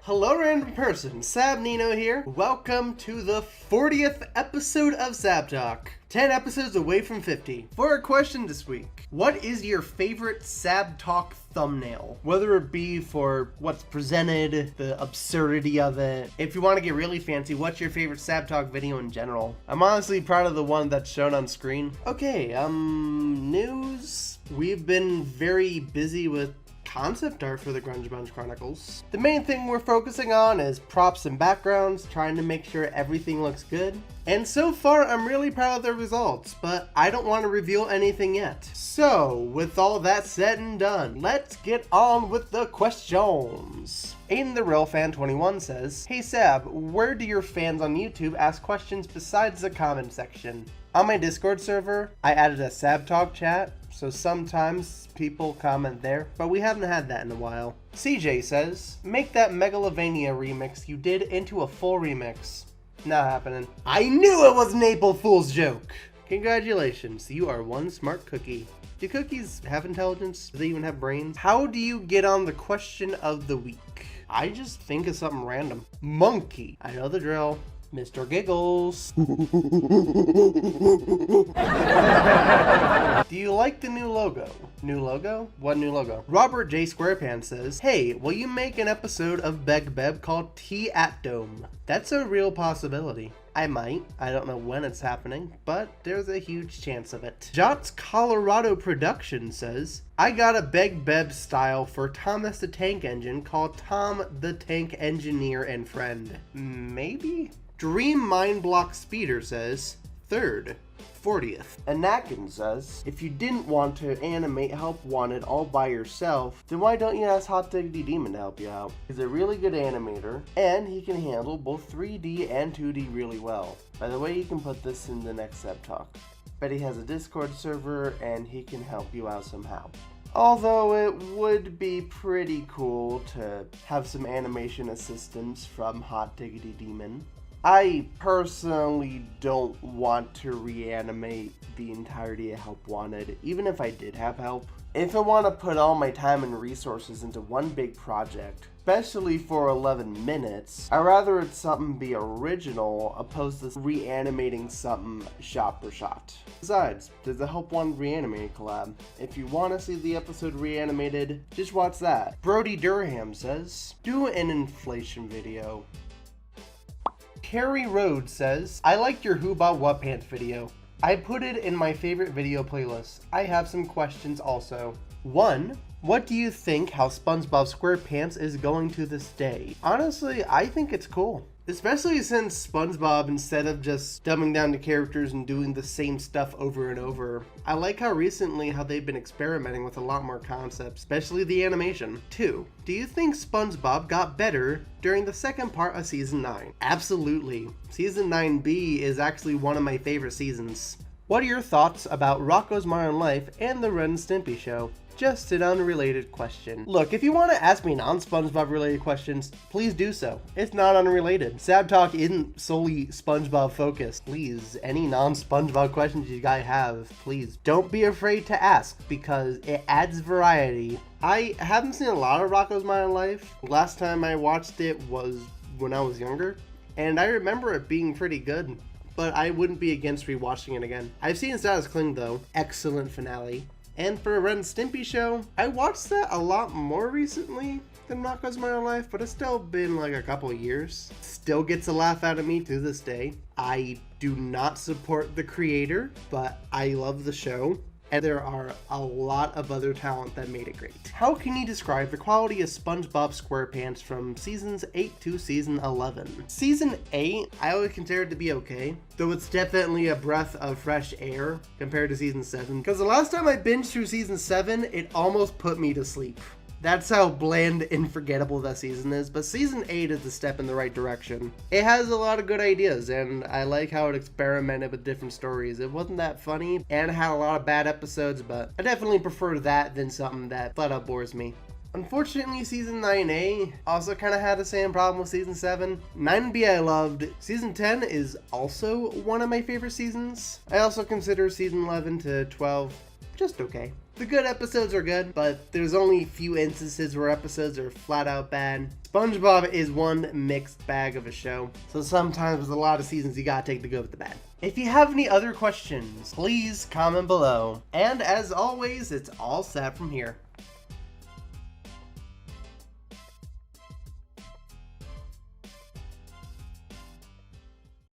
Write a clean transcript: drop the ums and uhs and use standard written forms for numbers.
Hello random person, Sab Nino here. Welcome to the 40th episode of Sab Talk. 10 episodes away from 50. For our question this week, what is your favorite Sab Talk thumbnail? Whether it be for what's presented, the absurdity of it. If you want to get really fancy, what's your favorite Sab Talk video in general? I'm honestly proud of the one that's shown on screen. Okay, news. We've been very busy with concept art for the Grunge Bunch Chronicles. The main thing we're focusing on is props and backgrounds, trying to make sure everything looks good. And so far, I'm really proud of the results, but I don't want to reveal anything yet. So, with all that said and done, let's get on with the questions. Aiden the Real Fan 21 says, "Hey Sab, where do your fans on YouTube ask questions besides the comment section? On my Discord server, I added a Sab Talk chat, so sometimes people comment there, but we haven't had that in a while." CJ says, "Make that Megalovania remix you did into a full remix." Not happening. I knew it was an April Fool's joke! Congratulations, you are one smart cookie. Do cookies have intelligence? Do they even have brains? How do you get on the question of the week? I just think of something random. Monkey. I know the drill. Mr. Giggles. Do you like the new logo? New logo? What new logo? Robert J. Squarepants says, "Hey, will you make an episode of Beg Beb called Tea at Dome?" That's a real possibility. I might. I don't know when it's happening, but there's a huge chance of it. Jots Colorado Production says, "I got a Beg Beb style for Thomas the Tank Engine called Tom the Tank Engineer and Friend." Maybe? Dream Mind Block Speeder says, 3rd, 40th. Anakin says, "If you didn't want to animate Help Wanted all by yourself, then why don't you ask Hot Diggity Demon to help you out? He's a really good animator, and he can handle both 3D and 2D really well. By the way, you can put this in the next Sab Talk. Bet he has a Discord server, and he can help you out somehow." Although it would be pretty cool to have some animation assistance from Hot Diggity Demon. I personally don't want to reanimate the entirety of Help Wanted, even if I did have help. If I want to put all my time and resources into one big project, especially for 11 minutes, I'd rather it's something be original opposed to reanimating something shot for shot. Besides, there's a Help Wanted reanimated collab. If you want to see the episode reanimated, just watch that. Brody Durham says, "Do an inflation video." Carrie Rhodes says, "I liked your Who Bought What Pants video. I put it in my favorite video playlist. I have some questions also. 1. What do you think how SpongeBob SquarePants is going to this day?" Honestly, I think it's cool. Especially since SpongeBob, instead of just dumbing down the characters and doing the same stuff over and over, I like how recently they've been experimenting with a lot more concepts, especially the animation. 2. Do you think SpongeBob got better during the second part of Season 9? Absolutely. Season 9B is actually one of my favorite seasons. What are your thoughts about Rocko's Modern Life and the Ren and Stimpy show? Just an unrelated question. Look, if you want to ask me non-SpongeBob related questions, please do so. It's not unrelated. Sab Talk isn't solely SpongeBob focused. Please, any non-SpongeBob questions you guys have, please don't be afraid to ask because it adds variety. I haven't seen a lot of Rocko's Modern Life. Last time I watched it was when I was younger, and I remember it being pretty good, but I wouldn't be against rewatching it again. I've seen Status Cling though. Excellent finale. And for a Ren and Stimpy show, I watched that a lot more recently than Rocko's Modern Life, but it's still been like a couple of years. Still gets a laugh out of me to this day. I do not support the creator, but I love the show. And there are a lot of other talent that made it great. How can you describe the quality of SpongeBob SquarePants from seasons 8 to season 11? Season 8, I would consider it to be okay, though it's definitely a breath of fresh air compared to season 7. Because the last time I binged through season 7, it almost put me to sleep. That's how bland and forgettable that season is, but season 8 is a step in the right direction. It has a lot of good ideas, and I like how it experimented with different stories. It wasn't that funny, and it had a lot of bad episodes, but I definitely prefer that than something that flat out bores me. Unfortunately, season 9A also kind of had the same problem with season 7. 9B I loved. Season 10 is also one of my favorite seasons. I also consider season 11 to 12 just okay. The good episodes are good, but there's only a few instances where episodes are flat out bad. SpongeBob is one mixed bag of a show, so sometimes with a lot of seasons you gotta take the good with the bad. If you have any other questions, please comment below. And as always, it's all Sab from here.